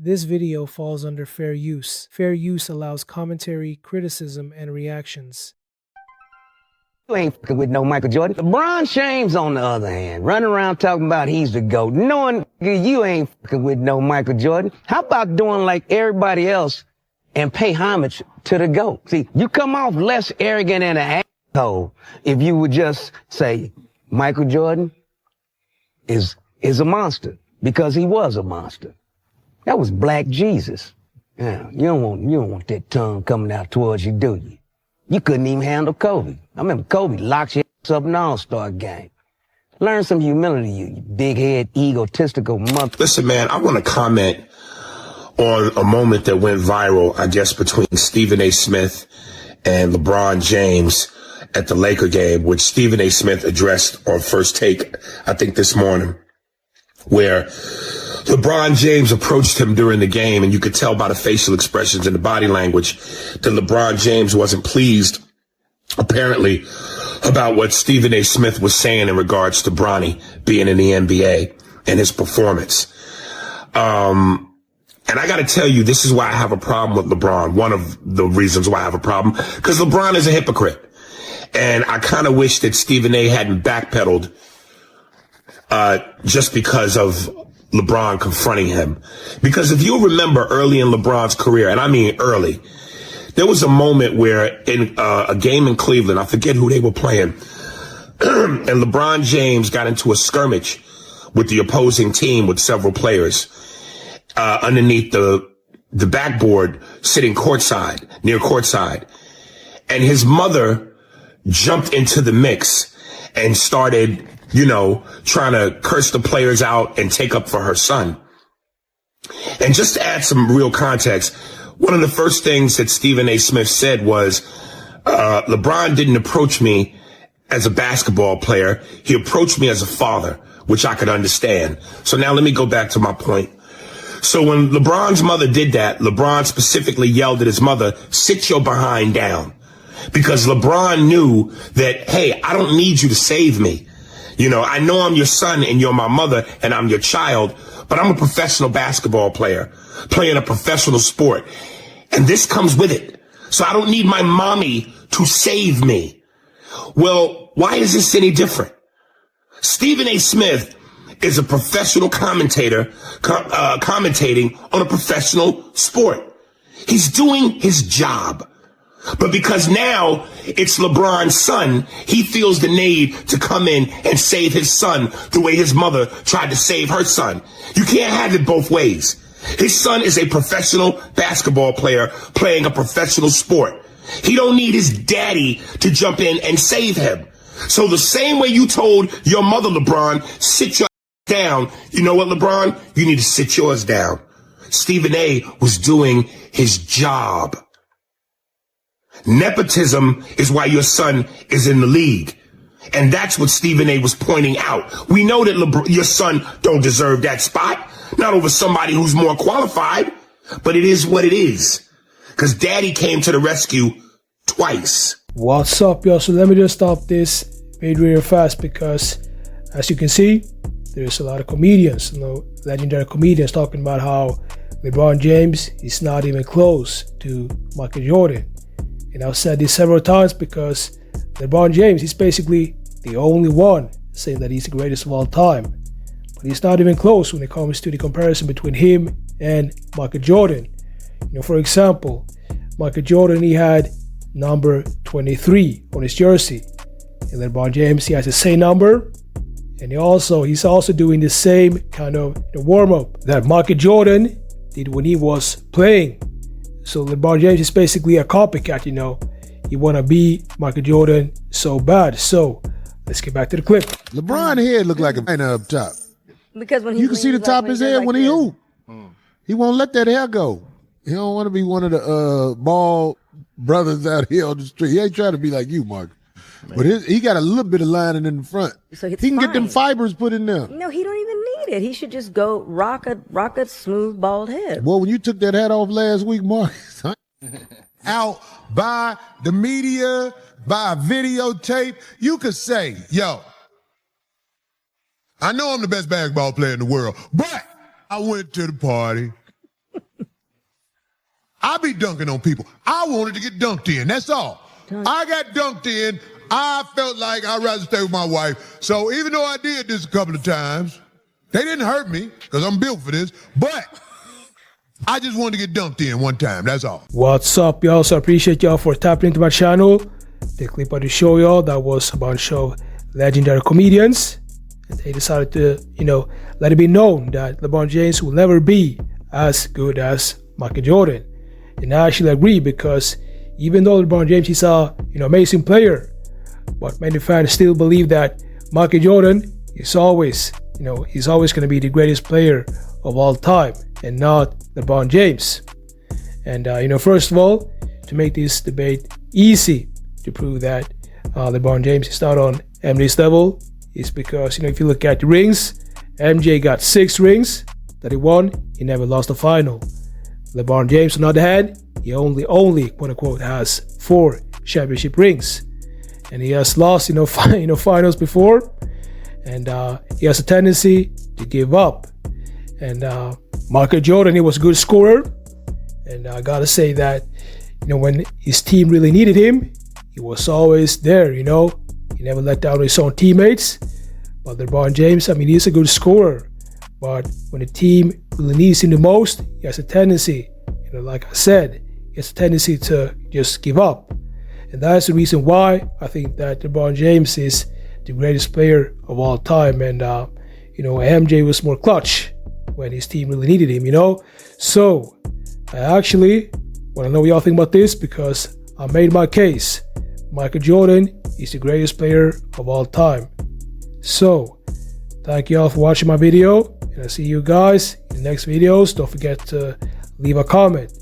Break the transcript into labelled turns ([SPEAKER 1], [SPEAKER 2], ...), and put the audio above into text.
[SPEAKER 1] This video falls under fair use. Fair use allows commentary, criticism, and reactions.
[SPEAKER 2] You ain't fucking with no Michael Jordan. LeBron James, on the other hand, running around talking about he's the GOAT, knowing you ain't fucking with no Michael Jordan. How about doing like everybody else and pay homage to the GOAT? See, you come off less arrogant and an asshole if you would just say Michael Jordan is a monster, because he was a monster. That was Black Jesus. Yeah, you don't want that tongue coming out towards you, do you? You couldn't even handle Kobe. I remember Kobe locked your ass up in the All-Star game. Learn some humility, you big-head, egotistical mother.
[SPEAKER 3] Listen, man, I want to comment on a moment that went viral, I guess, between Stephen A. Smith and LeBron James at the Laker game, which Stephen A. Smith addressed on First Take, I think this morning, where LeBron James approached him during the game, and you could tell by the facial expressions and the body language that LeBron James wasn't pleased, apparently, about what Stephen A. Smith was saying in regards to Bronny being in the NBA and his performance. And I got to tell you, this is why I have a problem with LeBron. One of the reasons why I have a problem, because LeBron is a hypocrite. And I kind of wish that Stephen A. hadn't backpedaled just because of LeBron confronting him. Because if you remember early in LeBron's career, and I mean early, there was a moment where in a game in Cleveland, I forget who they were playing, and LeBron James got into a skirmish with the opposing team with several players underneath the backboard, sitting near courtside. And his mother jumped into the mix and started, trying to curse the players out and take up for her son. And just to add some real context, one of the first things that Stephen A. Smith said was, LeBron didn't approach me as a basketball player. He approached me as a father, which I could understand. So now let me go back to my point. So when LeBron's mother did that, LeBron specifically yelled at his mother, "Sit your behind down." Because LeBron knew that, hey, I don't need you to save me. I know I'm your son and you're my mother and I'm your child, but I'm a professional basketball player playing a professional sport. And this comes with it. So I don't need my mommy to save me. Well, why is this any different? Stephen A. Smith is a professional commentator, commentating on a professional sport. He's doing his job. But because now it's LeBron's son, he feels the need to come in and save his son the way his mother tried to save her son. You can't have it both ways. His son is a professional basketball player playing a professional sport. He don't need his daddy to jump in and save him. So the same way you told your mother, LeBron, sit your down, you know what, LeBron? You need to sit yours down. Stephen A. was doing his job. Nepotism is why your son is in the league. And that's what Stephen A. was pointing out. We know that your son don't deserve that spot, not over somebody who's more qualified, but it is what it is. Because daddy came to the rescue twice.
[SPEAKER 1] What's up, y'all? So let me just stop this very fast, because as you can see, there's a lot of comedians, legendary comedians, talking about how LeBron James is not even close to Michael Jordan. And I've said this several times, because LeBron James is basically the only one saying that he's the greatest of all time. But he's not even close when it comes to the comparison between him and Michael Jordan. For example, Michael Jordan, he had number 23 on his jersey. And LeBron James, he has the same number. And he's also doing the same kind of warm-up that Michael Jordan did when he was playing. So LeBron James is basically a copycat, He want to be Michael Jordan so bad. So let's get back to the clip.
[SPEAKER 4] LeBron head look like a man up top.
[SPEAKER 5] Because when
[SPEAKER 4] you can see the top of his head when he hoop. He won't let that hair go. He don't want to be one of the bald brothers out here on the street. He ain't trying to be like you, Mark. But he got a little bit of lining in the front.
[SPEAKER 5] So
[SPEAKER 4] he can get them fibers put in there.
[SPEAKER 5] No, he don't even need it. He should just go rock a smooth bald head.
[SPEAKER 4] Well, when you took that hat off last week, Mark, out by the media, by a videotape, you could say, yo, I know I'm the best basketball player in the world, but I went to the party. I be dunking on people. I wanted to get dunked in. That's all. I got dunked in. I felt like I'd rather stay with my wife. So even though I did this a couple of times, they didn't hurt me because I'm built for this. But I just wanted to get dunked in one time. That's all.
[SPEAKER 1] What's up, y'all? So I appreciate y'all for tapping into my channel. The clip I wanted to show y'all, that was a bunch of legendary comedians. And they decided to, let it be known that LeBron James will never be as good as Michael Jordan. And I actually agree, because even though LeBron James is a amazing player, but many fans still believe that Michael Jordan is always, he's always going to be the greatest player of all time and not LeBron James. And, first of all, to make this debate easy to prove that LeBron James is not on MJ's level is because, if you look at the rings, MJ got 6 rings that he won. He never lost a final. LeBron James, on the other hand, he only quote unquote has 4 championship rings, and he has lost finals before, and he has a tendency to give up. And Michael Jordan, he was a good scorer, and I gotta say that when his team really needed him, he was always there. He never let down his own teammates. But LeBron James, he's a good scorer, but when the team really needs him the most, he has a tendency, like I said, he has a tendency to just give up. And that's the reason why I think that LeBron James is the greatest player of all time. And, MJ was more clutch when his team really needed him, So, I actually want to know what y'all think about this, because I made my case. Michael Jordan is the greatest player of all time. So, thank y'all for watching my video, and I'll see you guys in the next videos. Don't forget to leave a comment.